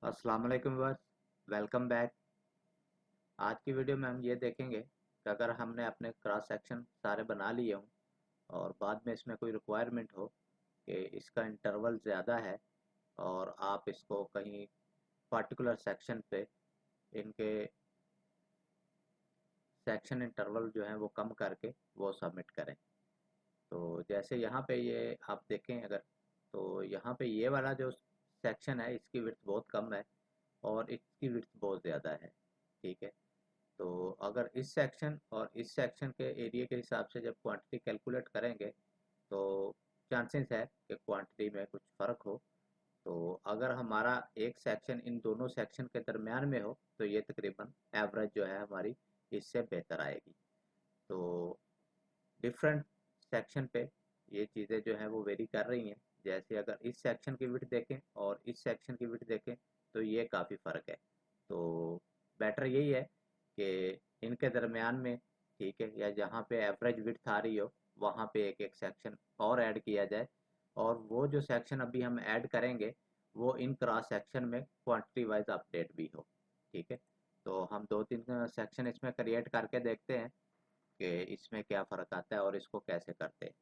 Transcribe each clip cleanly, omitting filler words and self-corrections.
अस्सलाम वालेकुम viewers, welcome back. आज की वीडियो में हम ये देखेंगे कि अगर हमने अपने क्रॉस सेक्शन सारे बना लिए हों और बाद में इसमें कोई रिक्वायरमेंट हो कि इसका इंटरवल ज़्यादा है और आप इसको कहीं पर्टिकुलर सेक्शन पे इनके सेक्शन इंटरवल जो हैं वो कम करके वो सबमिट करें। तो जैसे यहाँ पे ये आप देखें अगर, तो यहाँ पे ये वाला जो सेक्शन है इसकी विड्थ बहुत कम है और इसकी विड्थ बहुत ज़्यादा है। ठीक है, तो अगर इस सेक्शन और इस सेक्शन के एरिया के हिसाब से जब क्वांटिटी कैलकुलेट करेंगे तो चांसेस है कि क्वांटिटी में कुछ फ़र्क हो। तो अगर हमारा एक सेक्शन इन दोनों सेक्शन के दरमियान में हो तो ये तकरीबन एवरेज जो है हमारी इससे बेहतर आएगी। तो डिफरेंट सेक्शन पे ये चीज़ें जो हैं वो वेरी कर रही हैं। जैसे अगर इस सेक्शन की विड्थ देखें और इस सेक्शन की विड्थ देखें तो ये काफ़ी फ़र्क है। तो बेटर यही है कि इनके दरमियान में, ठीक है, या जहाँ पे एवरेज विड्थ आ रही हो वहाँ पे एक एक सेक्शन और ऐड किया जाए और वो जो सेक्शन अभी हम ऐड करेंगे वो इन क्रॉस सेक्शन में क्वांटिटी वाइज अपडेट भी हो। ठीक है, तो हम दो तीन सेक्शन इसमें क्रिएट करके देखते हैं कि इसमें क्या फ़र्क आता है और इसको कैसे करते हैं।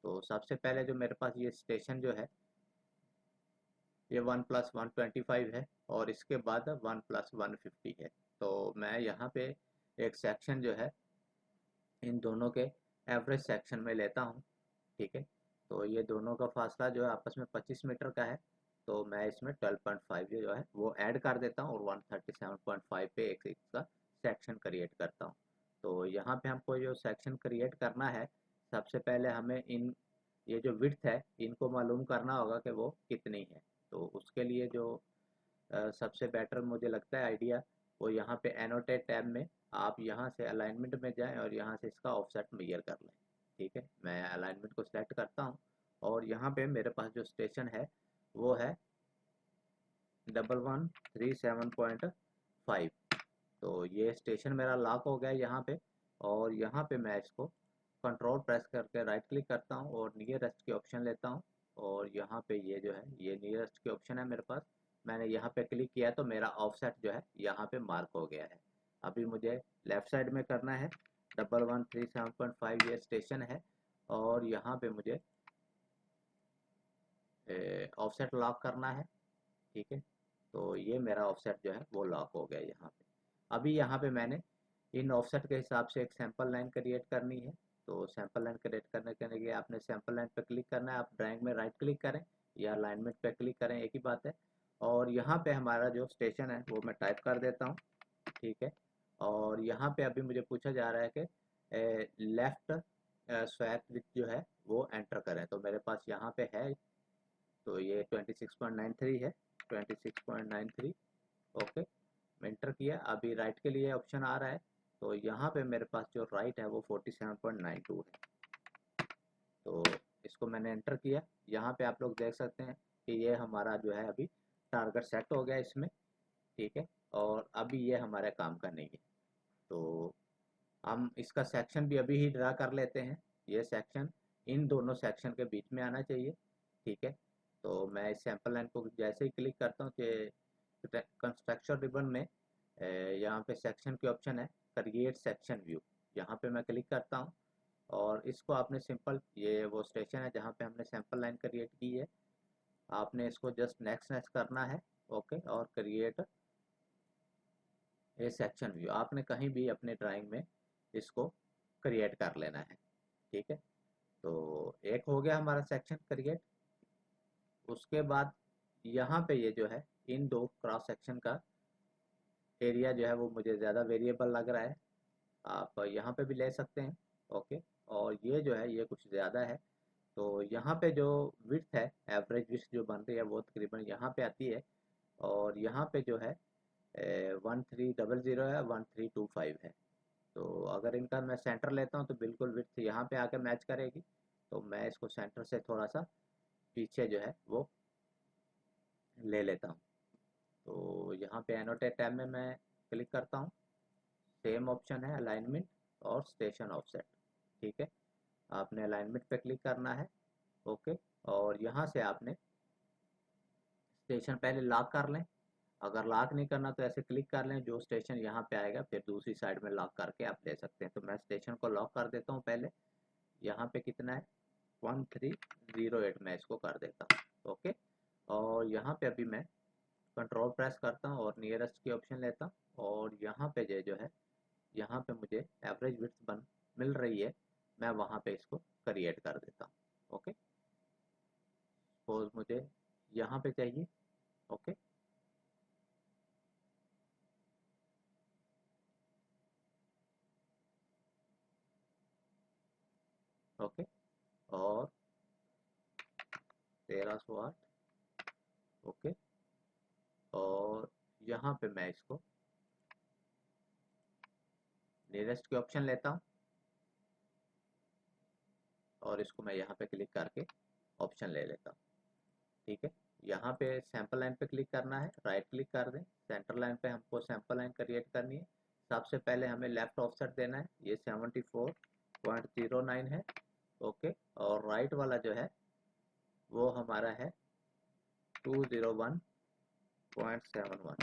तो सबसे पहले जो मेरे पास ये स्टेशन जो है ये 1+125 है और इसके बाद 1+150 है। तो मैं यहाँ पे एक सेक्शन जो है इन दोनों के एवरेज सेक्शन में लेता हूँ। ठीक है, तो ये दोनों का फासला जो है आपस में 25 मीटर का है। तो मैं इसमें 12.5 जो है वो ऐड कर देता हूँ और 137.5 पे एक इसका सेक्शन क्रिएट करता हूँ। तो यहाँ पे हमको जो सेक्शन क्रिएट करना है, सबसे पहले हमें इन ये जो विड्थ है इनको मालूम करना होगा कि वो कितनी है। तो उसके लिए जो सबसे बेटर मुझे लगता है आइडिया, वो यहाँ पे एनोटेट टैब में आप यहाँ से अलाइनमेंट में जाएं और यहाँ से इसका ऑफसेट मेजर कर लें। ठीक है, मैं अलाइनमेंट को सेलेक्ट करता हूँ और यहाँ पे मेरे पास जो स्टेशन है वो है 1137.5। तो ये स्टेशन मेरा लॉक हो गया यहाँ पे और यहाँ पे मैं इसको कंट्रोल प्रेस करके राइट क्लिक करता हूँ और नियरेस्ट की ऑप्शन लेता हूँ और यहाँ पे ये जो है ये नियरेस्ट की ऑप्शन है मेरे पास। मैंने यहाँ पे क्लिक किया तो मेरा ऑफसेट जो है यहाँ पे मार्क हो गया है। अभी मुझे लेफ़्ट साइड में करना है 1137.5 ये स्टेशन है और यहाँ पे मुझे ऑफसेट लॉक करना है। ठीक है, तो ये मेरा ऑफसेट जो है वो लॉक हो गया यहाँ पे। अभी यहाँ पे मैंने इन ऑफसेट के हिसाब से एक सैंपल लाइन क्रिएट करनी है। तो सैंपल लाइन क्रिएट करने के लिए आपने सैंपल लाइन पे क्लिक करना है। आप ड्राइंग में राइट क्लिक करें या अलाइनमेंट पे क्लिक करें, एक ही बात है। और यहाँ पे हमारा जो स्टेशन है वो मैं टाइप कर देता हूँ। ठीक है, और यहाँ पे अभी मुझे पूछा जा रहा है कि लेफ्ट स्वैप विथ जो है वो एंटर करें। तो मेरे पास यहाँ पे है, तो ये 26.93 है, 26.93। ओके, एंटर किया। अभी राइट के लिए ऑप्शन आ रहा है तो यहाँ पे मेरे पास जो राइट है वो 47.92 है। तो इसको मैंने एंटर किया। यहाँ पे आप लोग देख सकते हैं कि ये हमारा जो है अभी टारगेट सेट हो गया इसमें। ठीक है, और अभी ये हमारे काम का नहीं है। तो हम इसका सेक्शन भी अभी ही ड्रा कर लेते हैं। ये सेक्शन इन दोनों सेक्शन के बीच में आना चाहिए। ठीक है, तो मैं इस सैंपल लाइन को जैसे ही क्लिक करता हूँ कि कंस्ट्रक्शन रिबन में यहाँ पे सेक्शन की ऑप्शन है क्रिएट सेक्शन व्यू, यहाँ पे मैं क्लिक करता हूँ और इसको आपने सिंपल, ये वो स्टेशन है जहाँ पे हमने सैंपल लाइन क्रिएट की है, आपने इसको जस्ट नेक्स्ट नेक्स्ट करना है। ओके, और क्रिएट ए सेक्शन व्यू आपने कहीं भी अपने ड्राइंग में इसको क्रिएट कर लेना है। ठीक है, तो एक हो गया हमारा सेक्शन क्रिएट। उसके बाद यहाँ पे ये जो है इन दो क्रॉस सेक्शन का एरिया जो है वो मुझे ज़्यादा वेरिएबल लग रहा है, आप यहाँ पे भी ले सकते हैं। ओके, और ये जो है ये कुछ ज़्यादा है। तो यहाँ पे जो विड्थ है, एवरेज विड्थ जो बन रही है वो तकरीबन यहाँ पे आती है और यहाँ पे जो है 1300 है, 1325 है। तो अगर इनका मैं सेंटर लेता हूँ तो बिल्कुल विड्थ यहाँ पे आके मैच करेगी। तो मैं इसको सेंटर से थोड़ा सा पीछे जो है वो ले लेता हूँ। तो यहाँ पे एनोटेट टैब में मैं क्लिक करता हूँ। सेम ऑप्शन है अलाइनमेंट और स्टेशन ऑफसेट। ठीक है, आपने अलाइनमेंट पे क्लिक करना है। ओके, और यहाँ से आपने स्टेशन पहले लॉक कर लें अगर लॉक नहीं करना तो ऐसे क्लिक कर लें, जो स्टेशन यहाँ पे आएगा फिर दूसरी साइड में लॉक करके आप ले सकते हैं। तो मैं स्टेशन को लॉक कर देता हूँ पहले। यहाँ पे कितना है 1308 में इसको कर देता हूँ। ओके, और यहाँ पे अभी मैं कंट्रोल प्रेस करता हूँ और नियरेस्ट की ऑप्शन लेता हूँ, और यहाँ पे जो है यहाँ पे मुझे एवरेज विड्थ बन मिल रही है, मैं वहाँ पे इसको क्रिएट कर देता हूँ। ओके, सपोज मुझे यहाँ पे चाहिए। ओके, ओके, और 1308। ओके, और यहाँ पे मैं इसको नियरेस्ट की ऑप्शन लेता हूँ, और इसको मैं यहाँ पे क्लिक करके ऑप्शन ले लेता हूँ। ठीक है, यहाँ पे सैंपल लाइन पे क्लिक करना है, राइट क्लिक कर दें, सेंटर लाइन पे हमको सैंपल लाइन क्रिएट करनी है। सबसे पहले हमें लेफ्ट ऑफसेट देना है, ये 74.09 है। ओके, और राइट वाला जो है वो हमारा है 201.71।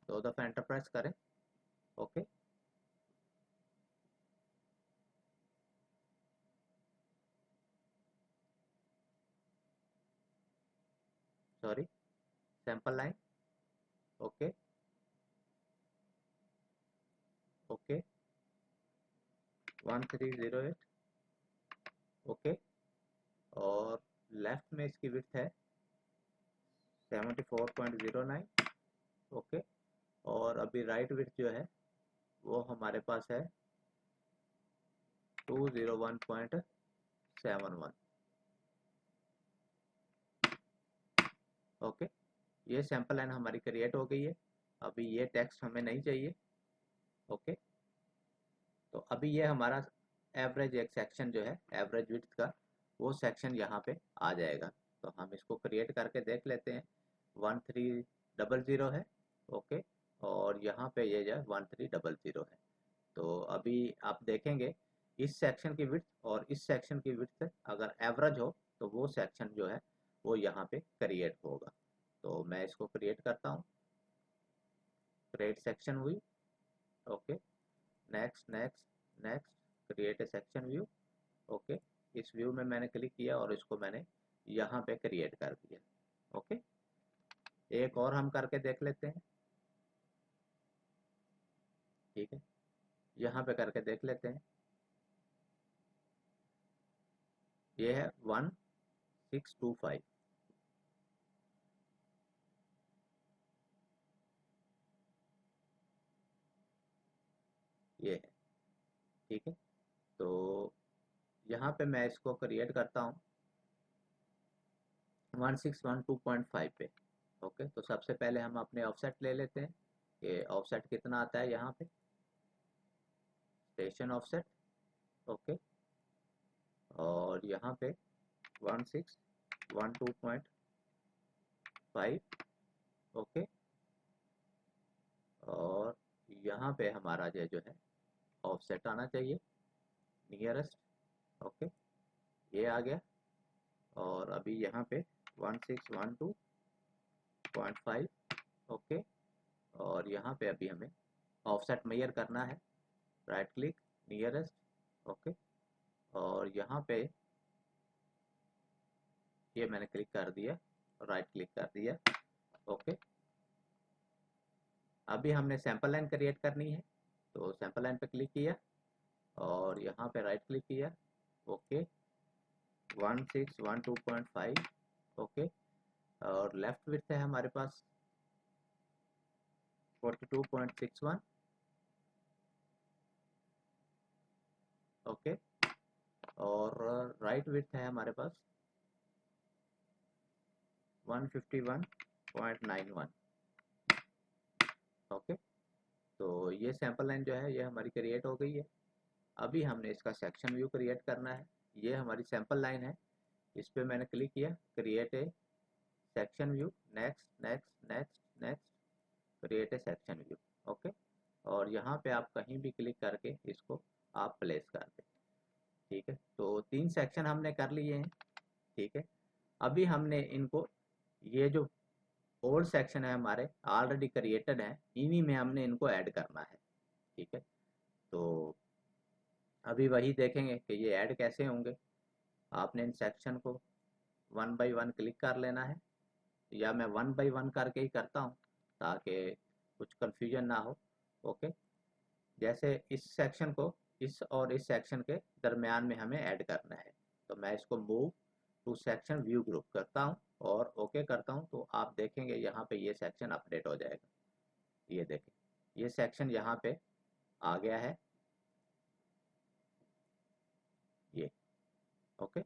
दो दफ़ा एंटर प्रेस करें। Okay, sorry, sample line. Okay, okay, 1308। Okay, और लेफ्ट में इसकी विड्थ है 74.09। ओके, और अभी राइट विड्थ जो है वो हमारे पास है 201.71। ओके, ये सैंपल लाइन हमारी क्रिएट हो गई है। अभी ये टेक्स्ट हमें नहीं चाहिए। ओके, तो अभी ये हमारा एवरेज एक सेक्शन जो है एवरेज विड्थ का, वो सेक्शन यहाँ पे आ जाएगा। तो हम इसको क्रिएट करके देख लेते हैं। 1300 है। ओके, और यहाँ पे ये जो है 1300 है। तो अभी आप देखेंगे इस सेक्शन की विड्थ और इस सेक्शन की विड्थ अगर एवरेज हो तो वो सेक्शन जो है वो यहाँ पे क्रिएट होगा। तो मैं इसको क्रिएट करता हूँ, क्रिएट सेक्शन हुई। Okay, next next next, create A section view. Okay, इस व्यू में मैंने क्लिक किया और इसको मैंने यहाँ पे क्रिएट कर दिया। ओके, एक और हम करके देख लेते हैं। ठीक है, यहाँ पे करके देख लेते हैं। ये है 1625। ये है। ठीक है, तो यहाँ पे मैं इसको क्रिएट करता हूँ 1612.5 पे। ओके, तो सबसे पहले हम अपने ऑफसेट ले लेते हैं कि ऑफसेट कितना आता है यहाँ पे, स्टेशन ऑफसेट। ओके, और यहाँ पे 1612.5। ओके, और यहाँ पे हमारा जो है ऑफसेट आना चाहिए नियरेस्ट। ओके, ये आ गया, और अभी यहाँ पे 1612.5। ओके, और यहाँ पे अभी हमें ऑफसेट मेजर करना है, राइट क्लिक, नियरेस्ट। ओके, और यहाँ पे ये मैंने क्लिक कर दिया, राइट क्लिक कर दिया। ओके, अभी हमने सैंपल लाइन क्रिएट करनी है, तो सैंपल लाइन पे क्लिक किया और यहाँ पे राइट क्लिक किया। ओके, 1612.5। ओके, और लेफ्ट विड्थ है हमारे पास 42.61। ओके, और राइट विड्थ है हमारे पास 151.91। ओके, तो ये सैंपल लाइन जो है ये हमारी क्रिएट हो गई है। अभी हमने इसका सेक्शन व्यू क्रिएट करना है। ये हमारी सैंपल लाइन है, इस पर मैंने क्लिक किया, create A section view, next next next next, create A section view. Okay, और यहाँ पे आप कहीं भी क्लिक करके इसको आप प्लेस कर दें। ठीक है, तो 3 सेक्शन हमने कर लिए हैं। ठीक है, अभी हमने इनको ये जो ओल्ड सेक्शन है हमारे ऑलरेडी क्रिएटेड हैं, इन्हीं में हमने इनको ऐड करना है। ठीक है, तो अभी वही देखेंगे कि ये ऐड कैसे होंगे। आपने इन सेक्शन को वन बाय वन क्लिक कर लेना है, या मैं वन बाय वन करके ही करता हूँ ताकि कुछ कन्फ्यूजन ना हो। ओके, जैसे इस सेक्शन को इस और इस सेक्शन के दरमियान में हमें ऐड करना है, तो मैं इसको move to section view group करता हूँ और ओके करता हूँ, तो आप देखेंगे यहाँ पे ये सेक्शन अपडेट हो जाएगा। ये देखें, ये सेक्शन यहाँ पे आ गया है, ये। ओके,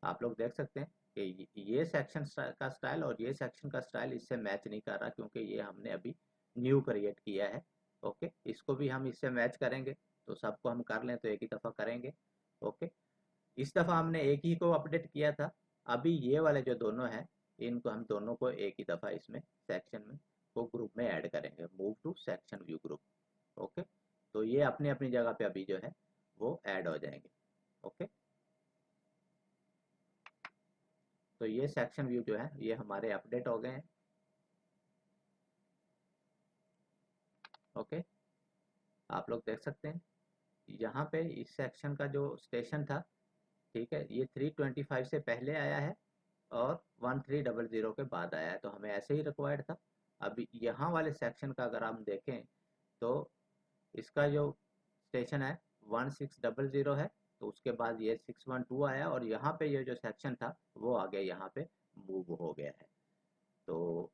आप लोग देख सकते हैं कि ये सेक्शन का स्टाइल और ये सेक्शन का स्टाइल इससे मैच नहीं कर रहा, क्योंकि ये हमने अभी न्यू क्रिएट किया है। ओके, इसको भी हम इससे मैच करेंगे, तो सबको हम कर लें तो एक ही दफ़ा करेंगे। ओके, इस दफ़ा हमने एक ही को अपडेट किया था, अभी ये वाले जो दोनों हैं इनको हम दोनों को एक ही दफ़ा इसमें सेक्शन में वो ग्रुप में ऐड करेंगे, move to section view group. Okay, तो ये अपनी अपनी जगह पे अभी जो है वो ऐड हो जाएंगे। ओके, तो ये सेक्शन व्यू जो है ये हमारे अपडेट हो गए हैं। ओके, आप लोग देख सकते हैं यहाँ पे इस सेक्शन का जो स्टेशन था, ठीक है, ये 325 से पहले आया है और 1300 के बाद आया है, तो हमें ऐसे ही रिक्वायर्ड था। अभी यहाँ वाले सेक्शन का अगर हम देखें तो इसका जो स्टेशन है 1600 है, तो उसके बाद ये 612 आया और यहाँ पे ये जो सेक्शन था वो आ गया, यहाँ पे मूव हो गया है। तो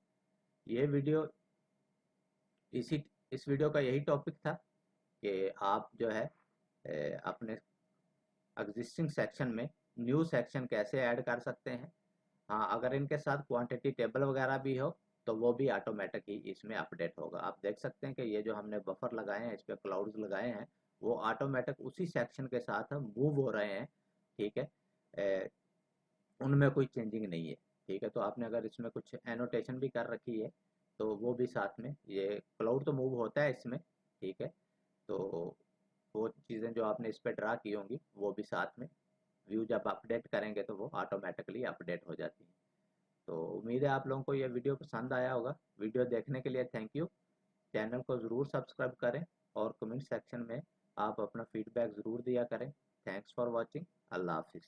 ये वीडियो इसी इस वीडियो का यही टॉपिक था कि आप जो है अपने एग्जिस्टिंग सेक्शन में न्यू सेक्शन कैसे ऐड कर सकते हैं। हाँ, अगर इनके साथ क्वांटिटी टेबल वगैरह भी हो तो वो भी ऑटोमेटिक ही इसमें अपडेट होगा। आप देख सकते हैं कि ये जो हमने बफर लगाए हैं, इस पर क्लाउड्स लगाए हैं, वो ऑटोमेटिक उसी सेक्शन के साथ मूव हो रहे हैं। ठीक है, उनमें कोई चेंजिंग नहीं है। ठीक है, तो आपने अगर इसमें कुछ एनोटेशन भी कर रखी है तो वो भी साथ में, ये क्लाउड तो मूव होता है इसमें। ठीक है, तो वो चीज़ें जो आपने इस पर ड्रा की होंगी वो भी साथ में व्यू जब अपडेट करेंगे तो वो ऑटोमेटिकली अपडेट हो जाती है। तो उम्मीद है आप लोगों को यह वीडियो पसंद आया होगा। वीडियो देखने के लिए थैंक यू। चैनल को ज़रूर सब्सक्राइब करें और कमेंट सेक्शन में आप अपना फीडबैक ज़रूर दिया करें। Thanks for watching. अल्लाह हाफिज़।